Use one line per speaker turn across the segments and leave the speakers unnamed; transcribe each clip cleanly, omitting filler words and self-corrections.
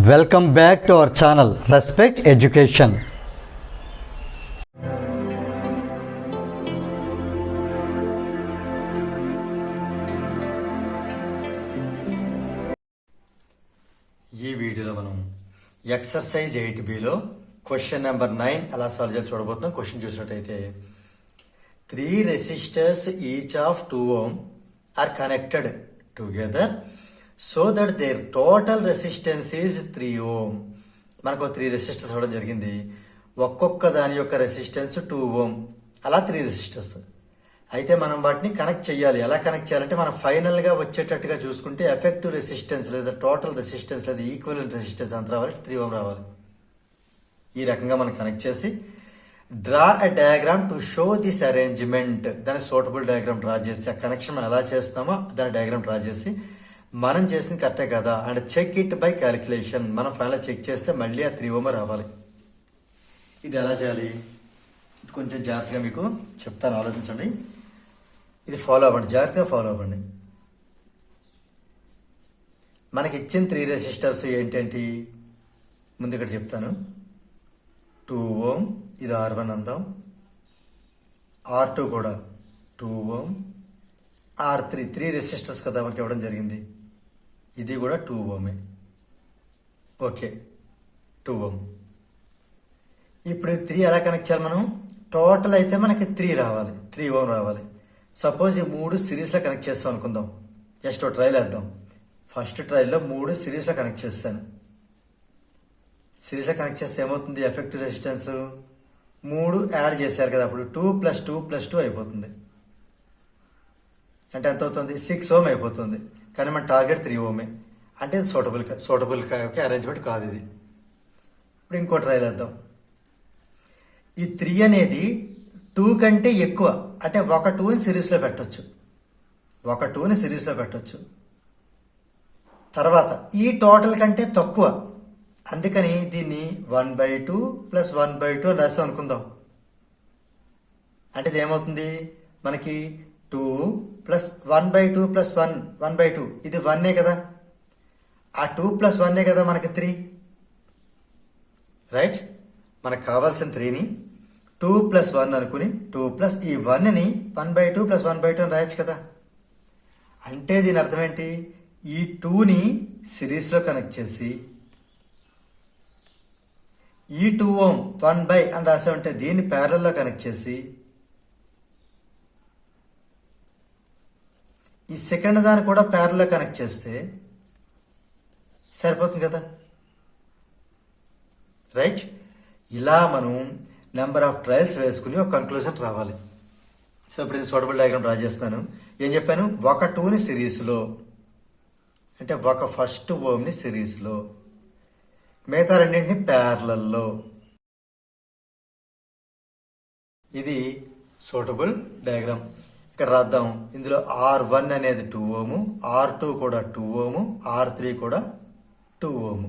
Welcome back to our channel respect education. ఈ వీడియోలో మనం ఎక్సర్సైజ్ 8Bలో క్వశ్చన్ నెంబర్ 9 ఎలా సాల్వ్ చేయాలి చూడబోతున్నాం. క్వశ్చన్ చూసినట్టయితే 3 resistors each of 2 ohm are connected together so that their total resistance is 3 ohm. మనకు 3 resistors ఇవ్వడం జరిగింది. ఒక్కొక్క దాని యొక్క రెసిస్టెన్స్ 2 ohm, అలా 3 రెసిస్టర్స్. అయితే మనం వాటిని కనెక్ట్ చేయాలి. ఎలా కనెక్ట్ చేయాలంటే మనం ఫైనల్ గా వచ్చేటట్టుగా చూసుకుంటే ఎఫెక్టివ్ రెసిస్టెన్స్ లేదా టోటల్ రెసిస్టెన్స్ లేదా ఈక్వలెంట్ రెసిస్టెన్స్ అంత రావాలి, 3 ohm రావాలి. ఈ రకంగా మనం కనెక్ట్ చేసి draw a diagram to show this arrangement, దాని సూటబుల్ డయాగ్రామ్ డ్రా చేసి ఆ కనెక్షన్ మనం ఎలా చేస్తామో దాని డయాగ్రామ్ డ్రా చేసి మనం చేసింది కరెక్టే కదా and check it by calculation. మనం ఫైనల్ చెక్ చేస్తే మళ్ళీ ఆ 3 ohm రావాలి. ఇది ఎలా చేయాలి ఇది కొంచెం జాగ్రత్తగా మీకు చెప్తాను, ఆలోచించండి. ఇది ఫాలో అవ్వండి, జాగ్రత్తగా ఫాలో అవ్వండి. మనకి ఇచ్చిన 3 రెసిస్టర్స్ ఏంటంటే ముందు ఇక్కడ చెప్తాను. 2 ohm, ఇది R1 అందాం, R2 కూడా 2 ohm, R3 3 రెసిస్టర్స్ కదా మనకి ఇవ్వడం జరిగింది. ఇది కూడా 2 ohm. Okay, 2 ohm. ఇప్పుడు 3 ఎలా కనెక్ట్ చేయాలి మనం? టోటల్ అయితే మనకి 3 రావాలి, 3 ohm రావాలి. సపోజ్ ఈ 3 సిరీస్ లో కనెక్ట్ చేస్తాం అనుకుందాం. జస్ట్ ఒక ట్రైల్ వేద్దాం. ఫస్ట్ ట్రైల్లో 3 సిరీస్ లో కనెక్ట్ చేస్తాను. సిరీస్ లో కనెక్ట్ చేస్తే ఏమవుతుంది? ఎఫెక్టివ్ రెసిస్టెన్స్ 3 యాడ్ చేశారు కదా, అప్పుడు 2 + 2 + 2 అయిపోతుంది. అంటే ఎంత అవుతుంది? 6 ohm అయిపోతుంది. కానీ మన టార్గెట్ 3 ohm. అంటే ఇది సూటబుల్ అరేంజ్మెంట్ కాదు ఇది. ఇప్పుడు ఇంకో ట్రైల్ వేద్దాం. ఈ 3 అనేది 2 కంటే ఎక్కువ, అంటే ఒక 2ని సిరీస్ లో పెట్టొచ్చు, ఒక 2ని సిరీస్ లో పెట్టొచ్చు. తర్వాత ఈ టోటల్ కంటే తక్కువ, అందుకని దీన్ని 1/2 + 1/2 అని రాసాం అనుకుందాం. అంటే ఇది ఏమవుతుంది మనకి? 2 + 1/2 + 1/2 ఇది 1 కదా. ఆ 2 + 1 కదా మనకి 3, రైట్? మనకు కావాల్సిన 3ని 2 + 1 అనుకుని 2 + ఈ 1ని 1/2 + 1/2 అని రాయొచ్చు కదా. అంటే దీని అర్థం ఏంటి? ఈ 2ని సిరీస్ లో కనెక్ట్ చేసి ఈ 2 ohm 1/, అని రాసామంటే దీన్ని ప్యారల్ లో కనెక్ట్ చేసి ఈ సెకండ్ దాన్ని కూడా ప్యారల్ లో కనెక్ట్ చేస్తే సరిపోతుంది కదా, రైట్? ఇలా మనం నెంబర్ ఆఫ్ ట్రయల్స్ వేసుకుని ఒక కంక్లూజన్ రావాలి. సో ఇప్పుడు నేను సూటబుల్ డయాగ్రామ్ డ్రా చేస్తాను. ఏం చెప్పాను? ఒక 2ని సిరీస్ లో, అంటే ఒక ఫస్ట్ ఓమ్ ని సిరీస్ లో, మిగతా రెండింటిని ప్యారలల్లో. ఇది సూటబుల్ డయాగ్రామ్. ఇక్కడ రాద్దాం. ఇందులో R1 అనేది 2 ohm, R2 కూడా 2 ohm, R3 కూడా 2 ohm,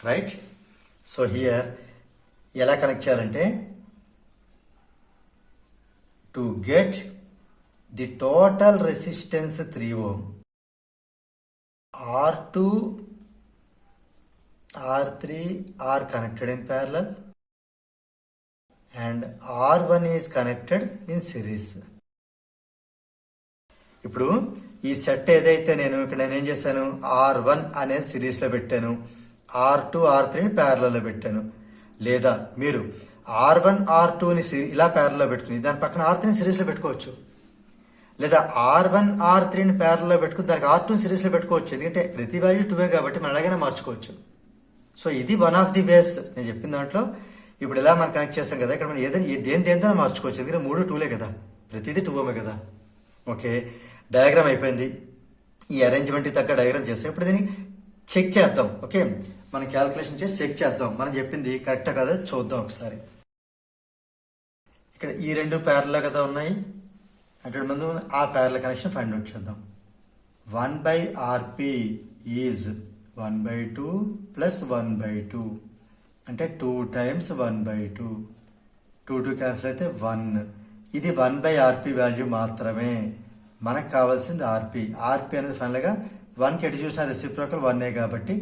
రైట్? సో హియర్ ఎలా కనెక్ట్ చేయాలంటే to get the total resistance 3 ohm, R2 R3 are connected in parallel and R1 is connected in series. ఇప్పుడు ఈ సెట్ ఏదైతే నేనేం చేశాను? R1 అనేది సిరీస్ లో పెట్టాను, R2 R3ని ప్యారలల్ లో పెట్టాను. లేదా మీరు R1 R2ని ఇలా ప్యారలల్ లో పెట్టుకుని దాని పక్కన R3ని సిరీస్ లో పెట్టుకోవచ్చు. లేదా R1 R3ని ప్యారలల్ లో పెట్టుకుని దానికి R2ని సిరీస్ లో పెట్టుకోవచ్చు. ఎందుకంటే ప్రతి వాల్యూ 2 కాబట్టి మనం అలాగైనా మార్చుకోవచ్చు. సో ఇది వన్ ఆఫ్ ది వేస్ నేను చెప్పిన దాంట్లో. ఇప్పుడు ఇలా మనం కనెక్ట్ చేస్తాం కదా, ఇక్కడ మనం దేనితో మార్చుకోవచ్చు. ఎందుకంటే 3 2లే కదా, ప్రతిదీ 2 ohm కదా. ఓకే, డయాగ్రామ్ అయిపోయింది. ఈ అరేంజ్మెంట్ తగ్గ డయాగ్రామ్ చేస్తాం. ఇప్పుడు దీన్ని చెక్ చేద్దాం. ఓకే, మనం క్యాల్కులేషన్ చేసి చెక్ చేద్దాం. మనం చెప్పింది కరెక్టా కదా చూద్దాం ఒకసారి. ఇక్కడ ఈ 2 ప్యారల్ కదా ఉన్నాయి. అంటే ముందు ఆ ప్యారల్ కనెక్షన్ ఫైండ్ అవుట్ చేద్దాం. 1/RP ఈజ్ 1/2 + 1/2, అంటే 2 times 1/2. 2 క్యాన్సిల్ అయితే 1. ఇది 1/RP వాల్యూ మాత్రమే. మనకు కావాల్సింది RP. RP అనేది ఫైనల్ గా 1కి ఎటు చూసిన రెసిప్రోకల్ 1 కాబట్టి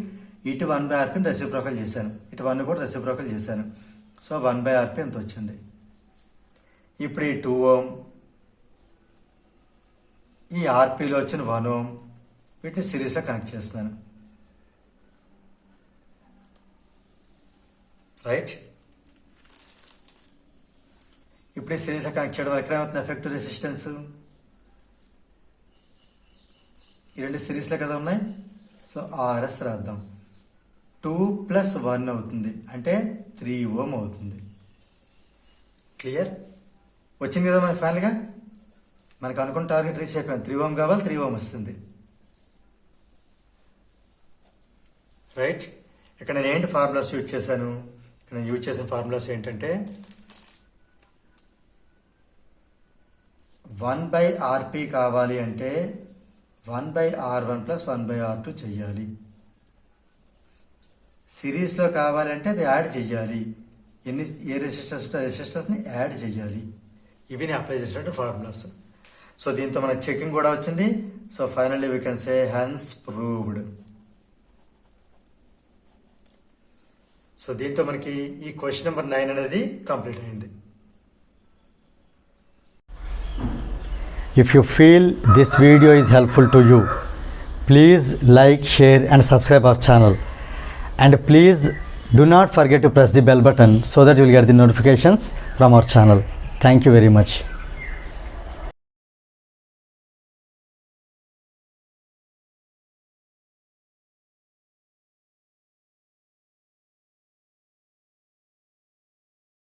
ఇటు 1/RPని రెసిప్రోకల్ చేశాను, ఇటు 1 కూడా రెసిప్రోకల్ చేశాను. సో 1/RP ఎంత వచ్చింది. ఇప్పుడు ఈ 2 ఓం, ఈ ఆర్పీలో వచ్చిన 1 ఓం, వీటిని సిరీస్లో కనెక్ట్ చేస్తున్నాను. రైట్. ఇప్పుడు ఈ సిరీస్లో కనెక్ట్ చేయడం వల్ల ఎక్కడ ఏమవుతుంది, ఎఫెక్టివ్ రెసిస్టెన్స్ ఈ రెండు సిరీస్లో కదా ఉన్నాయి. సో ఆర్ఎస్ రాద్దాం. 2 + 1 అవుతుంది, అంటే 3 ఓం అవుతుంది. క్లియర్ వచ్చింది కదా మనకి. ఫైనల్గా మనకు అనుకున్న టార్గెట్ రీచ్ అయిపోయాం. 3 ఓం కావాలి, 3 ఓం వస్తుంది. రైట్. ఇక్కడ నేను ఏంటి ఫార్ములాస్ యూజ్ చేశాను, ఇక్కడ నేను యూజ్ చేసిన ఫార్ములాస్ ఏంటంటే 1/RP కావాలి అంటే 1/R1 + 1/R2 చెయ్యాలి. సిరీస్లో కావాలంటే అది యాడ్ చెయ్యాలి. ఏ రెసిస్టర్స్ని యాడ్ చెయ్యాలి. ఇవి నేను అప్లై చేసినట్టు ఫార్ములాస్. సో దీంతో మనకి చెకింగ్ కూడా వచ్చింది. So finally we can say hence proved. So దీంతో మనకి ఈ క్వశ్చన్ నెంబర్ 9 అనేది కంప్లీట్ అయింది. If you feel this video is helpful to you, please like, share and subscribe our channel. And please do not forget to press the bell button so that you will get the notifications from our channel. Thank you very much.